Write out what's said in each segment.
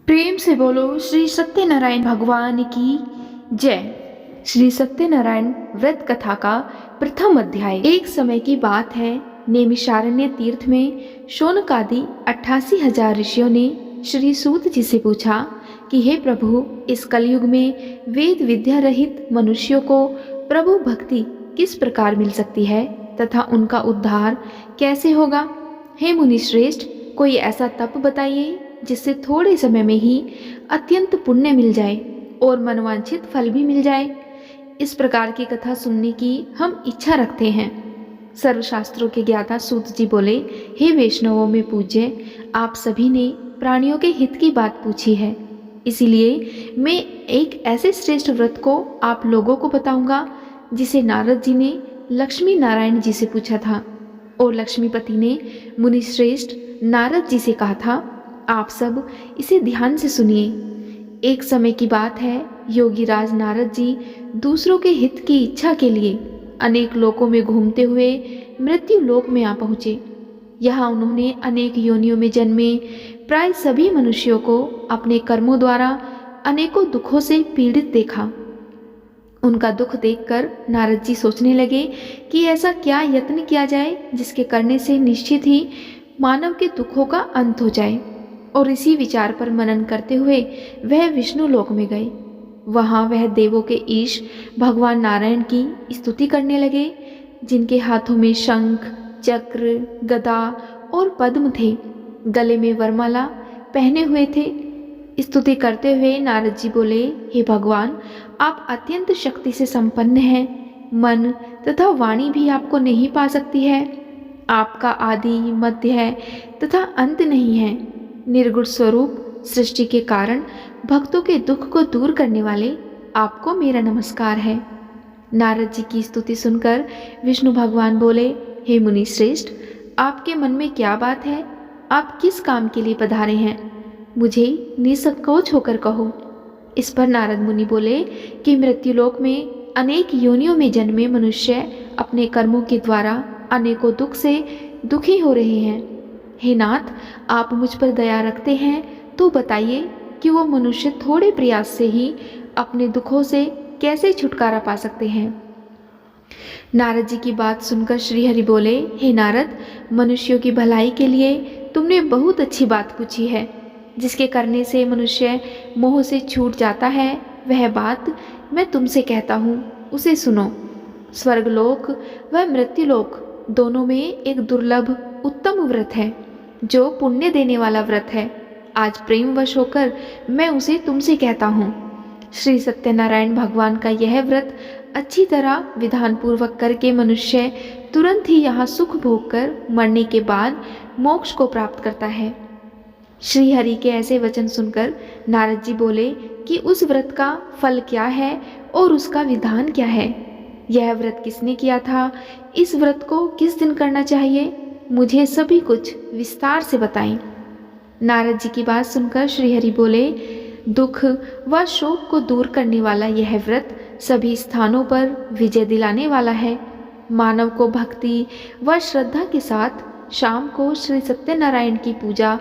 प्रेम से बोलो श्री सत्यनारायण भगवान की जय। श्री सत्यनारायण व्रत कथा का प्रथम अध्याय। एक समय की बात है, नैमिषारण्य तीर्थ में शौनकादि 88,000 ऋषियों ने श्री सूत जी से पूछा कि हे प्रभु, इस कलयुग में वेद विद्या रहित मनुष्यों को प्रभु भक्ति किस प्रकार मिल सकती है तथा उनका उद्धार कैसे होगा। हे मुनि श्रेष्ठ, कोई ऐसा तप बताइए जिससे थोड़े समय में ही अत्यंत पुण्य मिल जाए और मनवांछित फल भी मिल जाए। इस प्रकार की कथा सुनने की हम इच्छा रखते हैं। सर्वशास्त्रों के ज्ञाता सूत जी बोले, हे वैष्णवों में पूज्य, आप सभी ने प्राणियों के हित की बात पूछी है, इसीलिए मैं एक ऐसे श्रेष्ठ व्रत को आप लोगों को बताऊंगा जिसे नारद जी ने लक्ष्मी नारायण जी से पूछा था और लक्ष्मीपति ने मुनि श्रेष्ठ नारद जी से कहा था। आप सब इसे ध्यान से सुनिए। एक समय की बात है, योगीराज नारद जी दूसरों के हित की इच्छा के लिए अनेक लोकों में घूमते हुए मृत्यु लोक में आ पहुँचे। यहाँ उन्होंने अनेक योनियों में जन्मे प्राय सभी मनुष्यों को अपने कर्मों द्वारा अनेकों दुखों से पीड़ित देखा। उनका दुख देखकर नारद जी सोचने लगे कि ऐसा क्या यत्न किया जाए जिसके करने से निश्चित ही मानव के दुखों का अंत हो जाए। और इसी विचार पर मनन करते हुए वह विष्णु लोक में गए। वहाँ वह देवों के ईश भगवान नारायण की स्तुति करने लगे, जिनके हाथों में शंख, चक्र, गदा और पद्म थे। गले में वरमाला पहने हुए थे। स्तुति करते हुए नारद जी बोले, हे भगवान, आप अत्यंत शक्ति से संपन्न हैं। मन तथा वाणी भी आपको नहीं पा सकती है। आपका आदि मध्य है तथा अंत नहीं है। निर्गुण स्वरूप, सृष्टि के कारण भक्तों के दुख को दूर करने वाले आपको मेरा नमस्कार है। नारद जी की स्तुति सुनकर विष्णु भगवान बोले, हे मुनि श्रेष्ठ, आपके मन में क्या बात है? आप किस काम के लिए पधारे हैं? मुझे निसंकोच होकर कहो। इस पर नारद मुनि बोले कि मृत्युलोक में अनेक योनियों में जन्मे मनुष्य अपने कर्मों के द्वारा अनेकों दुख से दुखी हो रहे हैं। हे नाथ, आप मुझ पर दया रखते हैं तो बताइए कि वो मनुष्य थोड़े प्रयास से ही अपने दुखों से कैसे छुटकारा पा सकते हैं। नारद जी की बात सुनकर श्रीहरि बोले, हे नारद, मनुष्यों की भलाई के लिए तुमने बहुत अच्छी बात पूछी है। जिसके करने से मनुष्य मोह से छूट जाता है, वह बात मैं तुमसे कहता हूँ, उसे सुनो। स्वर्गलोक व मृत्युलोक दोनों में एक दुर्लभ उत्तम व्रत है जो पुण्य देने वाला व्रत है। आज प्रेमवश होकर मैं उसे तुमसे कहता हूँ। श्री सत्यनारायण भगवान का यह व्रत अच्छी तरह विधान पूर्वक करके मनुष्य तुरंत ही यहाँ सुख भोग कर मरने के बाद मोक्ष को प्राप्त करता है। श्री हरि के ऐसे वचन सुनकर नारद जी बोले कि उस व्रत का फल क्या है और उसका विधान क्या है। यह व्रत किसने किया था? इस व्रत को किस दिन करना चाहिए? मुझे सभी कुछ विस्तार से बताएं। नारद जी की बात सुनकर श्रीहरि बोले, दुख व शोक को दूर करने वाला यह व्रत सभी स्थानों पर विजय दिलाने वाला है। मानव को भक्ति व श्रद्धा के साथ शाम को श्री सत्यनारायण की पूजा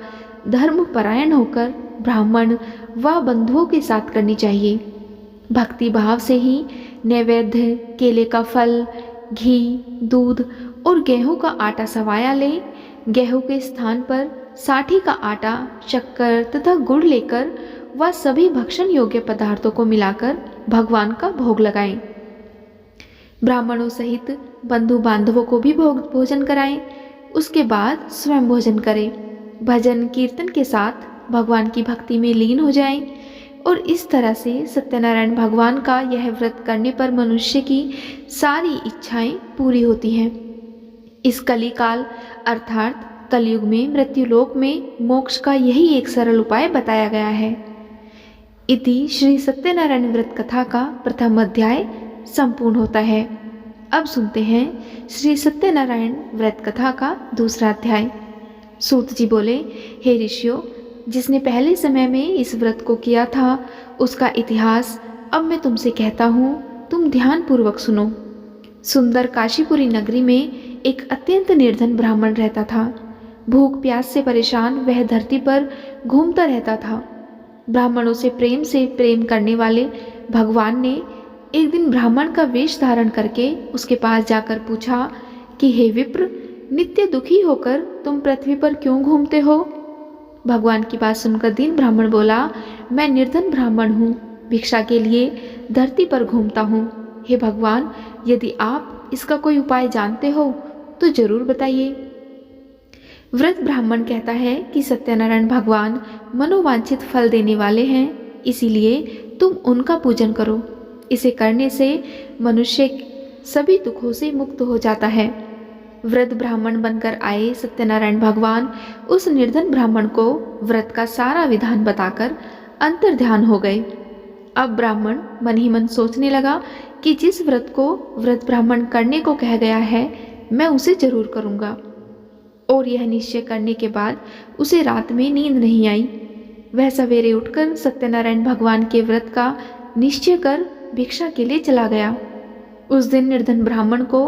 धर्म परायण होकर ब्राह्मण व बंधुओं के साथ करनी चाहिए। भक्ति भाव से ही नैवेद्य, केले का फल, घी, दूध और गेहूं का आटा सवाया ले। गेहूं के स्थान पर साठी का आटा, शक्कर तथा गुड़ लेकर वह सभी भक्षण योग्य पदार्थों को मिलाकर भगवान का भोग लगाएं। ब्राह्मणों सहित बंधु बांधवों को भी भोजन कराएं। उसके बाद स्वयं भोजन करें। भजन कीर्तन के साथ भगवान की भक्ति में लीन हो जाएं। और इस तरह से सत्यनारायण भगवान का यह व्रत करने पर मनुष्य की सारी इच्छाएं पूरी होती हैं। इस कलिकाल अर्थात कलयुग में मृत्युलोक में मोक्ष का यही एक सरल उपाय बताया गया है। इति श्री सत्यनारायण व्रत कथा का प्रथम अध्याय संपूर्ण होता है। अब सुनते हैं श्री सत्यनारायण व्रत कथा का दूसरा अध्याय। सूत जी बोले, हे ऋषियों, जिसने पहले समय में इस व्रत को किया था उसका इतिहास अब मैं तुमसे कहता हूँ, तुम ध्यान पूर्वक सुनो। सुंदर काशीपुरी नगरी में एक अत्यंत निर्धन ब्राह्मण रहता था। भूख प्यास से परेशान वह धरती पर घूमता रहता था। ब्राह्मणों से प्रेम करने वाले भगवान ने एक दिन ब्राह्मण का वेश धारण करके उसके पास जाकर पूछा कि हे विप्र, नित्य दुखी होकर तुम पृथ्वी पर क्यों घूमते हो? भगवान की बात सुनकर दीन ब्राह्मण बोला, मैं निर्धन ब्राह्मण हूँ, भिक्षा के लिए धरती पर घूमता हूँ। हे भगवान, यदि आप इसका कोई उपाय जानते हो तो जरूर बताइए। व्रत ब्राह्मण कहता है कि सत्यनारायण भगवान मनोवांछित फल देने वाले हैं, इसीलिए तुम उनका पूजन करो। इसे करने से मनुष्य सभी दुखों से मुक्त हो जाता है। व्रत ब्राह्मण बनकर आए सत्यनारायण भगवान उस निर्धन ब्राह्मण को व्रत का सारा विधान बताकर अंतर्ध्यान हो गए। अब ब्राह्मण मन ही मन सोचने लगा कि जिस व्रत को व्रत ब्राह्मण करने को कह गया है, मैं उसे जरूर करूँगा। और यह निश्चय करने के बाद उसे रात में नींद नहीं आई। वह सवेरे उठकर सत्यनारायण भगवान के व्रत का निश्चय कर भिक्षा के लिए चला गया। उस दिन निर्धन ब्राह्मण को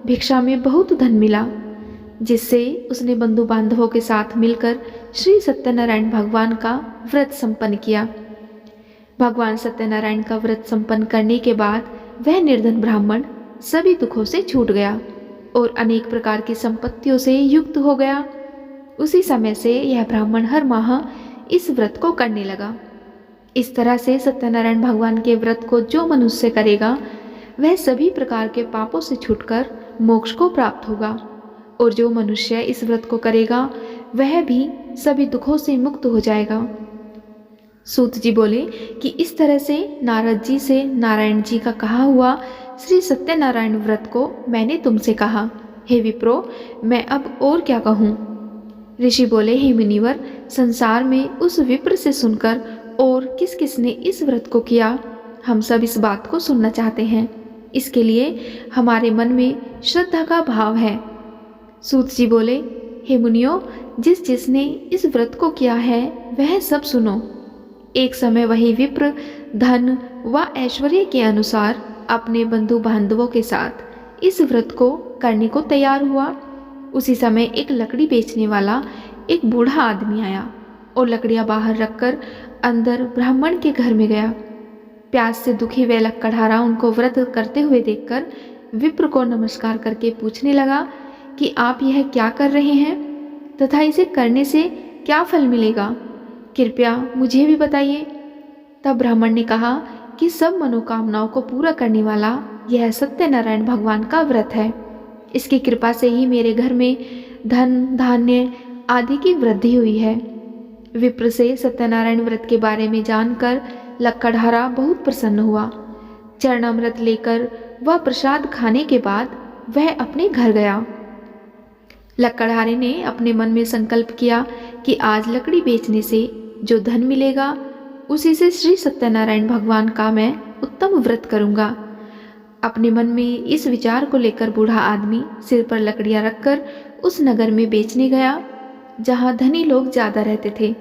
भिक्षा में बहुत धन मिला, जिससे उसने बंधु बांधवों के साथ मिलकर श्री सत्यनारायण भगवान का व्रत संपन्न किया। भगवान सत्यनारायण का व्रत संपन्न करने के बाद वह निर्धन ब्राह्मण सभी दुखों से छूट गया और अनेक प्रकार की संपत्तियों से युक्त हो गया। उसी समय से यह ब्राह्मण हर माह इस व्रत को करने लगा। इस तरह से सत्यनारायण भगवान के व्रत को जो मनुष्य करेगा वह सभी प्रकार के पापों से छूटकर मोक्ष को प्राप्त होगा, और जो मनुष्य इस व्रत को करेगा वह भी सभी दुखों से मुक्त हो जाएगा। सूत जी बोले कि इस तरह से नारद जी से नारायण जी का कहा हुआ श्री सत्यनारायण व्रत को मैंने तुमसे कहा। हे विप्रो, मैं अब और क्या कहूँ? ऋषि बोले, हे मुनिवर, संसार में उस विप्र से सुनकर और किस किस ने इस व्रत को किया, हम सब इस बात को सुनना चाहते हैं। इसके लिए हमारे मन में श्रद्धा का भाव है। सूत जी बोले, हे मुनियों, जिसने इस व्रत को किया है वह सब सुनो। एक समय वही विप्र धन व ऐश्वर्य के अनुसार अपने बंधु बांधवों के साथ इस व्रत को करने को तैयार हुआ। उसी समय एक लकड़ी बेचने वाला एक बूढ़ा आदमी आया और लकड़ियां बाहर रखकर अंदर ब्राह्मण के घर में गया। प्यास से दुखी वह लक्कड़हारा उनको व्रत करते हुए देखकर विप्र को नमस्कार करके पूछने लगा कि आप यह क्या कर रहे हैं तथा इसे करने से क्या फल मिलेगा, कृपया मुझे भी बताइए। तब ब्राह्मण ने कहा कि सब मनोकामनाओं को पूरा करने वाला यह सत्यनारायण भगवान का व्रत है। इसकी कृपा से ही मेरे घर में धन धान्य आदि की वृद्धि हुई है। विप्र से सत्यनारायण व्रत के बारे में जानकर लक्कड़हारा बहुत प्रसन्न हुआ। चरणामृत लेकर वह प्रसाद खाने के बाद वह अपने घर गया। लक्कड़हारे ने अपने मन में संकल्प किया कि आज लकड़ी बेचने से जो धन मिलेगा उसी से श्री सत्यनारायण भगवान का मैं उत्तम व्रत करूंगा। अपने मन में इस विचार को लेकर बूढ़ा आदमी सिर पर लकड़ियां रखकर उस नगर में बेचने गया जहां धनी लोग ज्यादा रहते थे।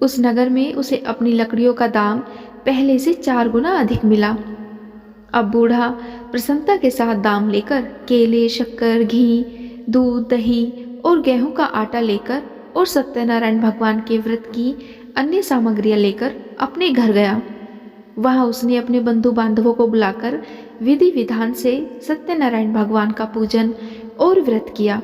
उस नगर में उसे अपनी लकड़ियों का दाम पहले से 4 गुना अधिक मिला। अब बूढ़ा प्रसन्नता के साथ दाम लेकर केले, शक्कर, घी, दूध, दही और गेहूं का आटा लेकर और सत्यनारायण भगवान के व्रत की अन्य सामग्रियां लेकर अपने घर गया। वहां उसने अपने बंधु बांधवों को बुलाकर विधि विधान से सत्यनारायण भगवान का पूजन और व्रत किया।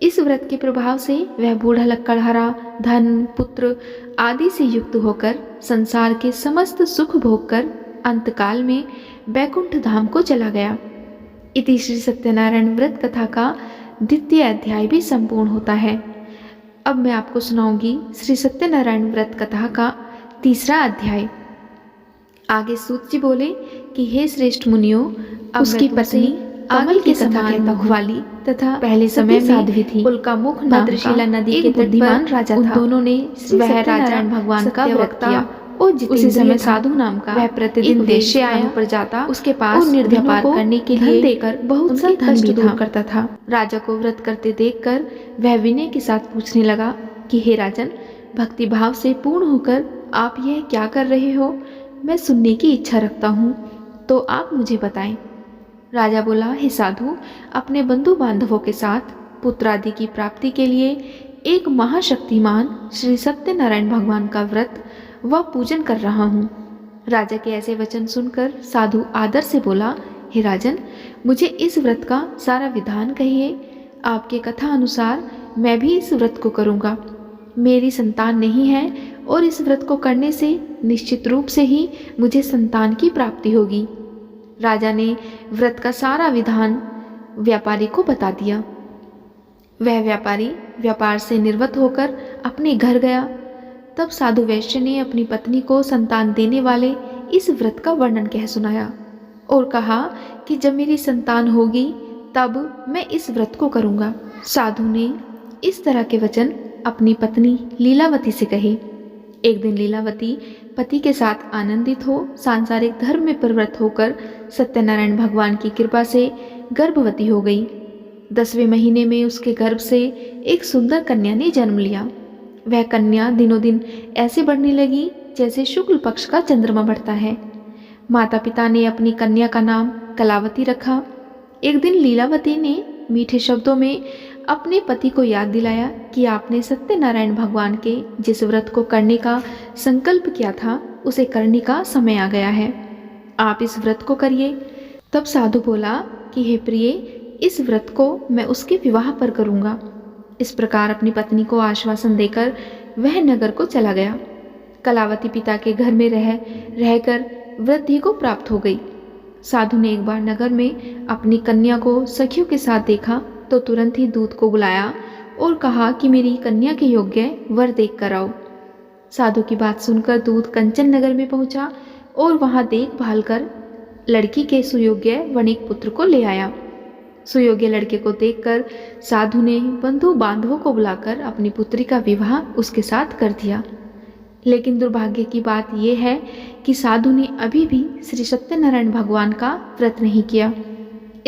इस व्रत के प्रभाव से वह बूढ़ा लक्कड़हारा धन, पुत्र आदि से युक्त होकर संसार के समस्त सुख भोग कर अंतकाल में बैकुंठ धाम को चला गया। इति श्री सत्यनारायण व्रत कथा का द्वितीय अध्याय भी संपूर्ण होता है। अब मैं आपको सुनाऊंगी श्री सत्यनारायण व्रत कथा का तीसरा अध्याय। आगे सूत जी बोले कि हे श्रेष्ठ मुनियों, उसकी पत्नी कमल की समान मुख वाली तथा पहले समय साध्वी थी। उनका मुख भद्रशिला नदी के तट पर राजा था। दोनों ने वह राजा भगवान का व्रत किया और उसी समय साधु नाम का वह प्रतिदिन देश से आया पर जाता, उसके पास निर्धन पार करने के लिए देकर बहुत सा धन भी दूर करता था। राजा को व्रत करते देखकर वह विनय के साथ पूछने लगा कि हे राजन, भक्ति भाव से पूर्ण होकर आप यह क्या कर रहे हो? मैं सुनने की इच्छा रखता हूँ, तो आप मुझे बताएं। राजा बोला, हे साधु, अपने बंधु बांधवों के साथ पुत्र आदि की प्राप्ति के लिए एक महाशक्तिमान श्री सत्यनारायण भगवान का व्रत व पूजन कर रहा हूँ। राजा के ऐसे वचन सुनकर साधु आदर से बोला, हे राजन, मुझे इस व्रत का सारा विधान कहिए। आपके कथा अनुसार मैं भी इस व्रत को करूँगा। मेरी संतान नहीं है और इस व्रत को करने से निश्चित रूप से ही मुझे संतान की प्राप्ति होगी। राजा ने व्रत का सारा विधान व्यापारी को बता दिया। वह व्यापारी व्यापार से निवृत्त होकर अपने घर गया। तब साधु वैश्य ने अपनी पत्नी को संतान देने वाले इस व्रत का वर्णन कह सुनाया और कहा कि जब मेरी संतान होगी तब मैं इस व्रत को करूँगा। साधु ने इस तरह के वचन अपनी पत्नी लीलावती से कहे। एक दिन लीलावती पति के साथ आनंदित हो सांसारिक धर्म में प्रवृत्त होकर सत्यनारायण भगवान की कृपा से गर्भवती हो गई। 10वें महीने में उसके गर्भ से एक सुंदर कन्या ने जन्म लिया। वह कन्या दिनों दिन ऐसे बढ़ने लगी जैसे शुक्ल पक्ष का चंद्रमा बढ़ता है। माता पिता ने अपनी कन्या का नाम कलावती रखा। एक दिन लीलावती ने मीठे शब्दों में अपने पति को याद दिलाया कि आपने सत्यनारायण भगवान के जिस व्रत को करने का संकल्प किया था उसे करने का समय आ गया है। आप इस व्रत को करिए। तब साधु बोला कि हे प्रिय, इस व्रत को मैं उसके विवाह पर करूँगा। इस प्रकार अपनी पत्नी को आश्वासन देकर वह नगर को चला गया। कलावती पिता के घर में रहकर वृद्धि को प्राप्त हो गई। साधु ने एक बार नगर में अपनी कन्या को सखियों के साथ देखा तो तुरंत ही दूत को बुलाया और कहा कि मेरी कन्या के योग्य वर देख कर आओ। साधु की बात सुनकर दूत कंचन नगर में पहुंचा और वहां देखभाल कर लड़की के सुयोग्य वणिक पुत्र को ले आया। सुयोग्य लड़के को देखकर साधु ने बंधु बांधवों को बुलाकर अपनी पुत्री का विवाह उसके साथ कर दिया। लेकिन दुर्भाग्य की बात यह है कि साधु ने अभी भी श्री सत्यनारायण भगवान का व्रत नहीं किया।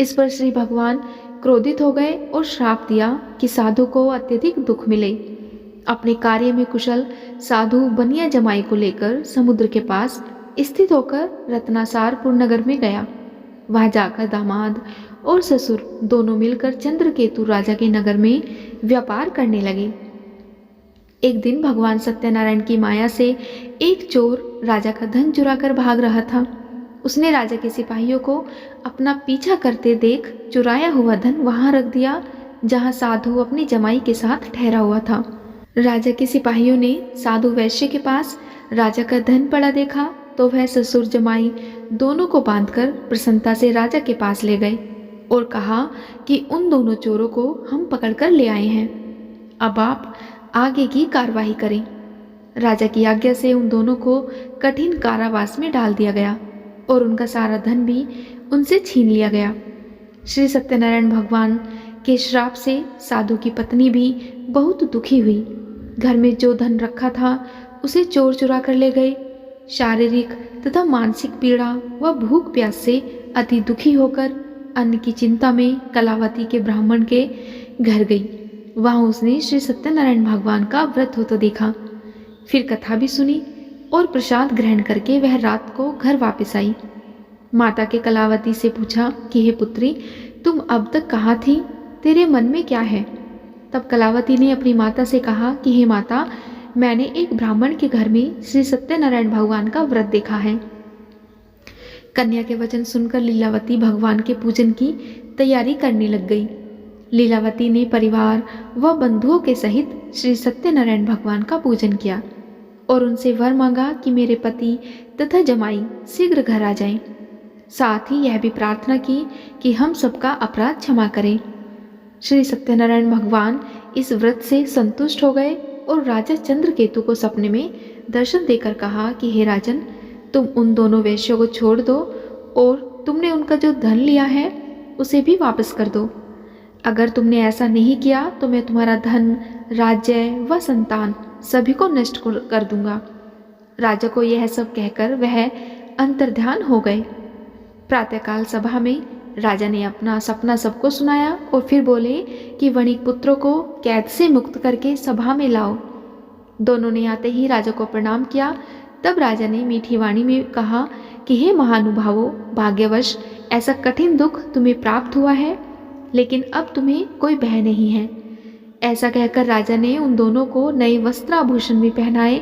इस पर श्री भगवान क्रोधित हो गए और श्राप दिया कि साधु को अत्यधिक दुख मिले। अपने कार्य में कुशल साधु बनिया जमाई को लेकर समुद्र के पास स्थित होकर रत्नासारपुर नगर में गया। वहां जाकर दामाद और ससुर दोनों मिलकर चंद्रकेतु राजा के नगर में व्यापार करने लगे। एक दिन भगवान सत्यनारायण की माया से एक चोर राजा का धन चुरा कर भाग रहा था। उसने राजा के सिपाहियों को अपना पीछा करते देख चुराया हुआ धन वहां रख दिया जहां साधु अपनी जमाई के साथ ठहरा हुआ था। राजा के सिपाहियों ने साधु वैश्य के पास राजा का धन पड़ा देखा तो वह ससुर जमाई दोनों को बांधकर प्रसन्नता से राजा के पास ले गए और कहा कि उन दोनों चोरों को हम पकड़कर ले आए हैं। अब आप आगे की कार्रवाई करें। राजा की आज्ञा से उन दोनों को कठिन कारावास में डाल दिया गया और उनका सारा धन भी उनसे छीन लिया गया। श्री सत्यनारायण भगवान के श्राप से साधु की पत्नी भी बहुत दुखी हुई। घर में जो धन रखा था उसे चोर चुरा कर ले गए। शारीरिक तथा मानसिक पीड़ा व भूख प्यास से अति दुखी होकर अन्न की चिंता में कलावती के ब्राह्मण के घर गई। वहां उसने श्री सत्यनारायण भगवान का व्रत होता देखा। फिर कथा भी सुनी और प्रसाद ग्रहण करके वह रात को घर वापस आई। माता के कलावती से पूछा कि हे पुत्री, तुम अब तक कहाँ थी? तेरे मन में क्या है? तब कलावती ने अपनी माता से कहा कि हे माता, मैंने एक ब्राह्मण के घर में श्री सत्यनारायण भगवान का व्रत देखा है। कन्या के वचन सुनकर लीलावती भगवान के पूजन की तैयारी करने लग गई। लीलावती ने परिवार व बंधुओं के सहित श्री सत्यनारायण भगवान का पूजन किया और उनसे वर मांगा कि मेरे पति तथा जमाई शीघ्र घर आ जाएं। साथ ही यह भी प्रार्थना की कि हम सबका अपराध क्षमा करें। श्री सत्यनारायण भगवान इस व्रत से संतुष्ट हो गए और राजा चंद्रकेतु को सपने में दर्शन देकर कहा कि हे राजन, तुम उन दोनों वैश्यों को छोड़ दो और तुमने उनका जो धन लिया है उसे भी वापस कर दो। अगर तुमने ऐसा नहीं किया तो मैं तुम्हारा धन, राज्य व संतान सभी को नष्ट कर दूंगा। राजा को यह सब कहकर वह अंतर्ध्यान हो गए। प्रातःकाल सभा में राजा ने अपना सपना सबको सुनाया और फिर बोले कि वणिक पुत्रों को कैद से मुक्त करके सभा में लाओ। दोनों ने आते ही राजा को प्रणाम किया। तब राजा ने मीठी वाणी में कहा कि हे महानुभावों, भाग्यवश ऐसा कठिन दुख तुम्हें प्राप्त हुआ है, लेकिन अब तुम्हें कोई भय नहीं है। ऐसा कहकर राजा ने उन दोनों को नए वस्त्राभूषण भी पहनाए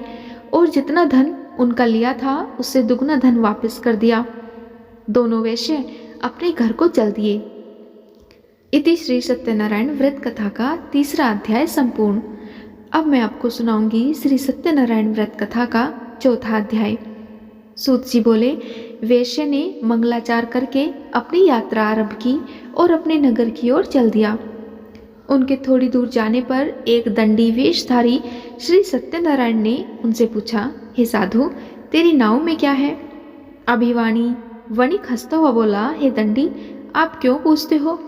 और जितना धन उनका लिया था उससे दुगना धन वापस कर दिया। दोनों वैश्य अपने घर को चल दिए। इति श्री सत्यनारायण व्रत कथा का तीसरा अध्याय संपूर्ण। अब मैं आपको सुनाऊंगी श्री सत्यनारायण व्रत कथा का चौथा अध्याय। सूत जी बोले, वैश्य ने मंगलाचार करके अपनी यात्रा आरंभ की और अपने नगर की ओर चल दिया। उनके थोड़ी दूर जाने पर एक दंडी वेशधारी श्री सत्यनारायण ने उनसे पूछा, हे साधु, तेरी नाव में क्या है? अभिवाणी वणिक हंसता हुआ बोला, हे दंडी, आप क्यों पूछते हो?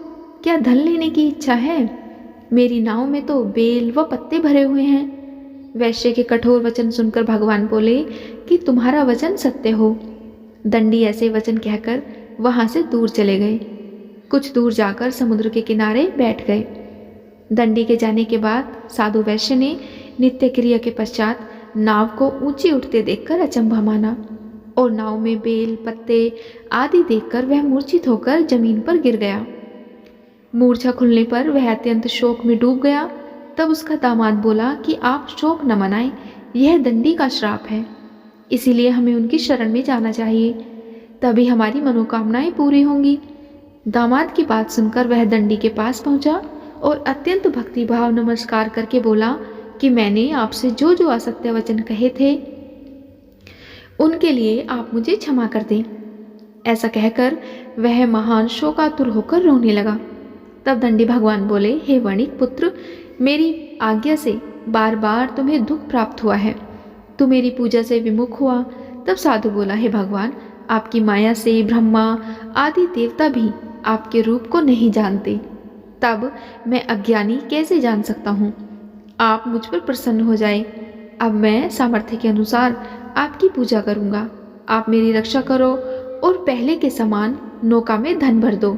क्या धन लेने की इच्छा है? मेरी नाव में तो बेल व पत्ते भरे हुए हैं। वैश्य के कठोर वचन सुनकर भगवान बोले कि तुम्हारा वचन सत्य हो। दंडी ऐसे वचन कहकर वहां से दूर चले गए। कुछ दूर जाकर समुद्र के किनारे बैठ गए। दंडी के जाने के बाद साधु वैश्य ने नित्य क्रिया के पश्चात नाव को ऊंची उठते देखकर अचंभा माना और नाव में बेल पत्ते आदि देखकर वह मूर्छित होकर जमीन पर गिर गया। मूर्छा खुलने पर वह अत्यंत शोक में डूब गया। तब उसका दामाद बोला कि आप शोक न मनाएं, यह दंडी का श्राप है, इसीलिए हमें उनकी शरण में जाना चाहिए, तभी हमारी मनोकामनाएं पूरी होंगी। दामाद की बात सुनकर वह दंडी के पास पहुंचा और अत्यंत भक्तिभाव नमस्कार करके बोला कि मैंने आपसे जो जो असत्य वचन कहे थे उनके लिए आप मुझे क्षमा कर दें। ऐसा कहकर वह महान शोकातुर होकर रोने लगा। तब दंडी भगवान बोले, हे वणिक पुत्र, मेरी आज्ञा से बार बार तुम्हें दुख प्राप्त हुआ है, तू मेरी पूजा से विमुख हुआ। तब साधु बोला, हे भगवान, आपकी माया से ब्रह्मा आदि देवता भी आपके रूप को नहीं जानते, तब मैं अज्ञानी कैसे जान सकता हूँ? आप मुझ पर प्रसन्न हो जाए। अब मैं सामर्थ्य के अनुसार आपकी पूजा करूँगा। आप मेरी रक्षा करो और पहले के समान नौका में धन भर दो।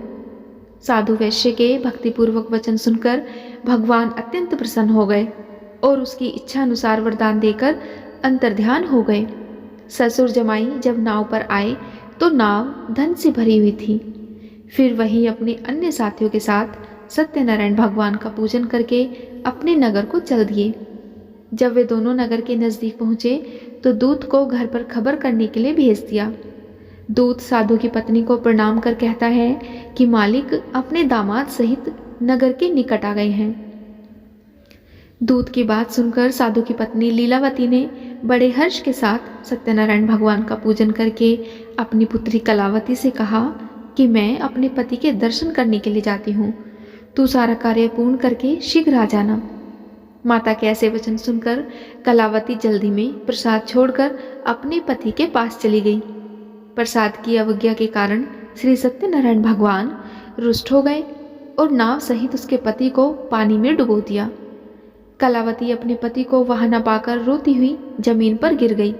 साधु वैश्य के भक्तिपूर्वक वचन सुनकर भगवान अत्यंत प्रसन्न हो गए और उसकी इच्छा अनुसार वरदान देकर अंतर्ध्यान हो गए। ससुर जमाई जब नाव पर आए तो नाव धन से भरी हुई थी। फिर वही अपने अन्य साथियों के साथ सत्यनारायण भगवान का पूजन करके अपने नगर को चल दिए। जब वे दोनों नगर के नज़दीक पहुँचे तो दूत को घर पर खबर करने के लिए भेज दिया। दूत साधु की पत्नी को प्रणाम कर कहता है कि मालिक अपने दामाद सहित नगर के निकट आ गए हैं। दूत की बात सुनकर साधु की पत्नी लीलावती ने बड़े हर्ष के साथ सत्यनारायण भगवान का पूजन करके अपनी पुत्री कलावती से कहा कि मैं अपने पति के दर्शन करने के लिए जाती हूँ, तू सारा कार्य पूर्ण करके शीघ्र आ जाना। माता के ऐसे वचन सुनकर कलावती जल्दी में प्रसाद छोड़कर अपने पति के पास चली गई। प्रसाद की अवज्ञा के कारण श्री सत्यनारायण भगवान रुष्ट हो गए और नाव सहित उसके पति को पानी में डुबो दिया। कलावती अपने पति को वहां न पाकर रोती हुई जमीन पर गिर गई।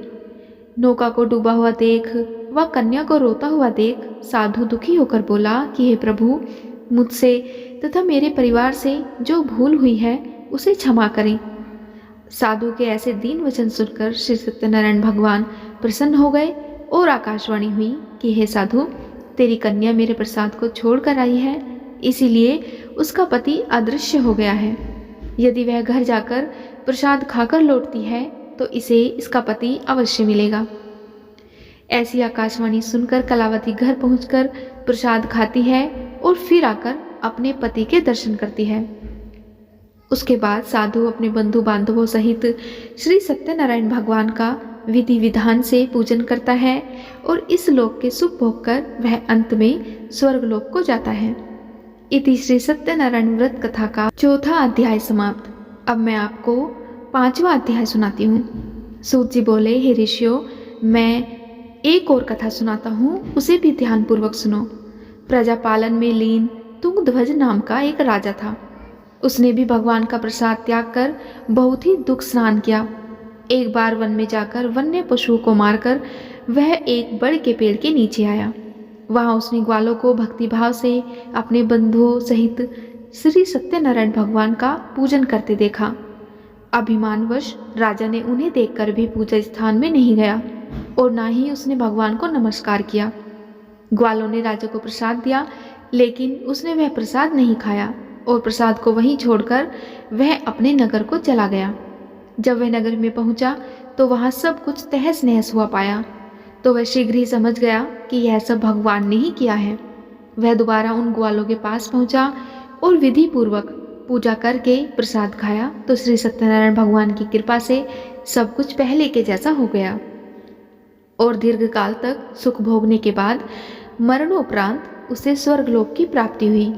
नौका को डूबा हुआ देख व कन्या को रोता हुआ देख साधु दुखी होकर बोला कि हे प्रभु, मुझसे तथा मेरे परिवार से जो भूल हुई है उसे क्षमा करें। साधु के ऐसे दीन वचन सुनकर श्री सत्यनारायण भगवान प्रसन्न हो गए और आकाशवाणी हुई कि हे साधु, तेरी कन्या मेरे प्रसाद को छोड़कर आई है, इसीलिए उसका पति अदृश्य हो गया है। यदि वह घर जाकर प्रसाद खाकर लौटती है तो इसे इसका पति अवश्य मिलेगा। ऐसी आकाशवाणी सुनकर कलावती घर पहुंचकर प्रसाद खाती है और फिर आकर अपने पति के दर्शन करती है। उसके बाद साधु अपने बंधु बांधवों सहित श्री सत्यनारायण भगवान का विधि विधान से पूजन करता है और इस लोक के सुख भोग कर वह अंत में स्वर्ग लोक को जाता है। इति श्री सत्यनारायण व्रत कथा का चौथा अध्याय समाप्त। अब मैं आपको पांचवा अध्याय सुनाती हूँ। सूत जी बोले, हे ऋषियों, मैं एक और कथा सुनाता हूँ, उसे भी ध्यानपूर्वक सुनो। प्रजापालन में लीन तुंगध्वज नाम का एक राजा था। उसने भी भगवान का प्रसाद त्याग कर बहुत ही दुख स्नान किया। एक बार वन में जाकर वन्य पशुओं को मारकर वह एक बड़ के पेड़ के नीचे आया। वहां उसने ग्वालों को भक्तिभाव से अपने बंधुओं सहित श्री सत्यनारायण भगवान का पूजन करते देखा। अभिमानवश राजा ने उन्हें देखकर भी पूजा स्थान में नहीं गया और ना ही उसने भगवान को नमस्कार किया। ग्वालों ने राजा को प्रसाद दिया, लेकिन उसने वह प्रसाद नहीं खाया और प्रसाद को वहीं छोड़कर वह अपने नगर को चला गया। जब वह नगर में पहुंचा तो वहाँ सब कुछ तहस नहस हुआ पाया। तो वह शीघ्र ही समझ गया कि यह सब भगवान ने ही किया है। वह दोबारा उन ग्वालों के पास पहुंचा और विधि पूर्वक पूजा करके प्रसाद खाया तो श्री सत्यनारायण भगवान की कृपा से सब कुछ पहले के जैसा हो गया और दीर्घकाल तक सुख भोगने के बाद मरणोपरांत उसे स्वर्गलोक की प्राप्ति हुई।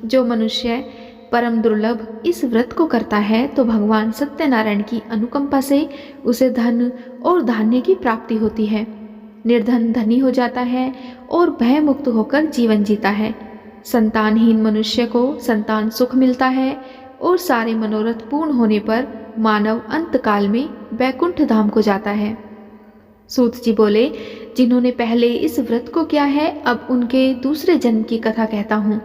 जो मनुष्य परम दुर्लभ इस व्रत को करता है तो भगवान सत्यनारायण की अनुकंपा से उसे धन और धान्य की प्राप्ति होती है। निर्धन धनी हो जाता है और भय मुक्त होकर जीवन जीता है। संतानहीन मनुष्य को संतान सुख मिलता है और सारे मनोरथ पूर्ण होने पर मानव अंतकाल में बैकुंठ धाम को जाता है। सूत जी बोले, जिन्होंने पहले इस व्रत को किया है अब उनके दूसरे जन्म की कथा कहता हूँ।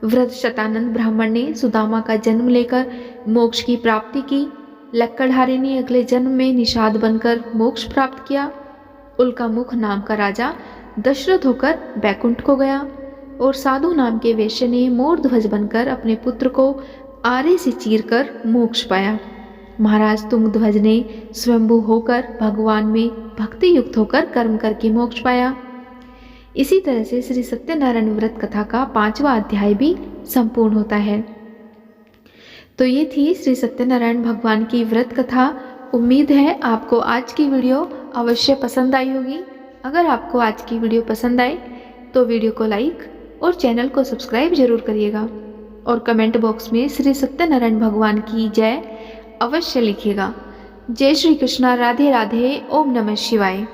व्रत शतानंद ब्राह्मण ने सुदामा का जन्म लेकर मोक्ष की प्राप्ति की। लक्कड़हारे ने अगले जन्म में निषाद बनकर मोक्ष प्राप्त किया। उल्कामुख नाम का राजा दशरथ होकर बैकुंठ को गया और साधु नाम के वैश्य ने मोर ध्वज बनकर अपने पुत्र को आरे से चीरकर मोक्ष पाया। महाराज तुंगध्वज ने स्वयंभू होकर भगवान में भक्ति युक्त होकर कर्म करके मोक्ष पाया। इसी तरह से श्री सत्यनारायण व्रत कथा का 5वां अध्याय भी संपूर्ण होता है। तो ये थी श्री सत्यनारायण भगवान की व्रत कथा। उम्मीद है आपको आज की वीडियो अवश्य पसंद आई होगी। अगर आपको आज की वीडियो पसंद आए तो वीडियो को लाइक और चैनल को सब्सक्राइब जरूर करिएगा और कमेंट बॉक्स में श्री सत्यनारायण भगवान की जय अवश्य लिखिएगा। जय श्री कृष्णा, राधे राधे, ओम नमः शिवाय।